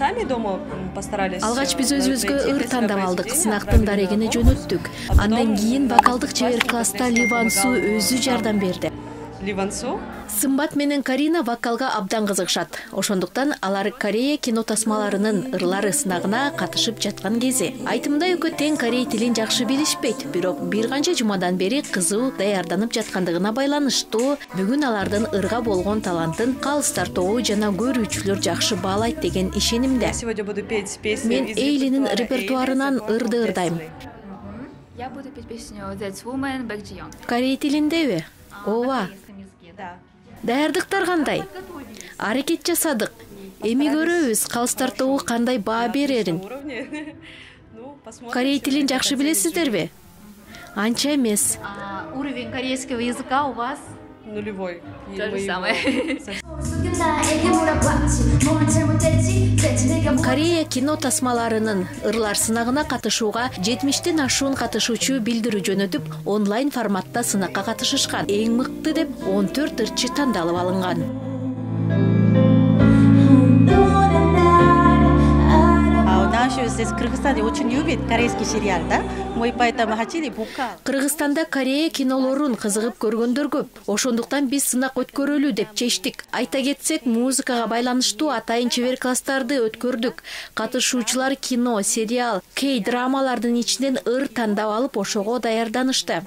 сами дома постарались? Алгач биз өзүбүзгө ыр тандап алдык, сынактын дарегине жөнөттүк. Андан кийин вокалдык чебер класста Ливан Су өзү жардам берди. Ливан Су? Сымбат менен Карина вокалга абдан кызыгышат. Ошондуктан алар Корея кино тасмаларынын ырлары сынагына катышып жаткан кези. Айтымда экөө тең корей тилин жакшы билишпейт, бирок бир канча жумадан бери кызуу даярданып жаткандыгына байланыштуу бүгүн алардын ырга болгон талантын калыс тартуу жана көрүүчүлөр жакшы баалайт деген ишенимде. Мен Эйлинин репертуарынан ырды ырдайм. Я буду петь песню That's Woman Baek Ji-young. Корей тилиндеби? Ооба. Даярдыктар кандай? Аракет жасадык. Эми көрөбүз калыс тартуу кандай баа берерин. Корей тилин жакшы билесиздерби? Анча эмес. Уровень корейского языка у вас? Нулевой. То же самое. Корея кино тасмаларынын ырлар сынагына катышууга 70тен ашуун катышуучу билдирүү жөнөтүп, онлайн форматта сынакка катышышкан. Эң мыкты деп 14 ырчы тандалып алынган. Здесь в Кыргызстане очень любит корейский сериал, да? Мы поэтому хотели вокал. Кыргызстанда Корея кинолорун кызыгып көргөндөр көп. Ошондуктан биз сынак өткөрөлү деп чечтик. Айта кетсек, музыкага байланыштуу атайын чебер класстарды өткөрдүк. Катышуучулар кино, сериал, кей-драмалардын ичинен ыр тандап алып ошого даярданышты.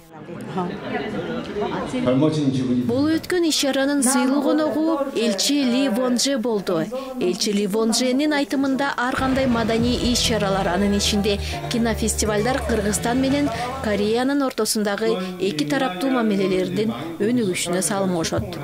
Бул өткөн иш-чаранын сыйлуу коногу элчи Ли Вон Дже болду. Элчи Ли Вон Дженин айтымында ар кандай маданий иш-чаралар, анын ичинде кинофестивалдар Кыргызстан менен Кореянын ортосундагы эки тараптуу мамилелердин өнүгүшүнө салым кошот.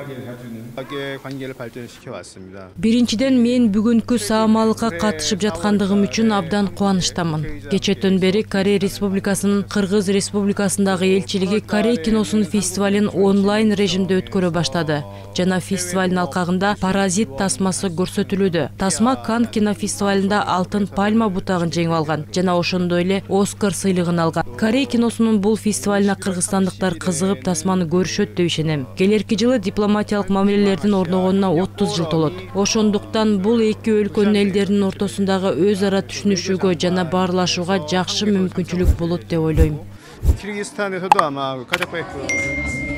Биринчиден, мен бүгүнкү саамалыкка катышып жаткандыгым үчүн абдан кубанычтамын. Кечетен бери Корея Республикасынын Кыргыз Республикасындагы элчилиги Корей киносунун фестивалин онлайн режимде өткөрө баштады. Жана фестивалдын алкагында Паразит тасмасы көрсөтүлүүдө. Тасма Кан кинофестивалында алтын пальма бутагын жеңип алган жана ошондой эле Оскар сыйлыгын алган. Корей киносунун бул фестивалына кыргызстандыктар кызыгып тасманы көрүшөт деп ишенем. Келерки жылы дипломатиялык мамилелердин орногонуна 30 жыл толот. Ошондуктан бул эки өлкөнүн элдеринин ортосундагы өз ара түшүнүшүүгө жана баарлашууга жакшы мүмкүнчүлүк болот деп ойлойм. 키르기스탄에서도 아마 카자흐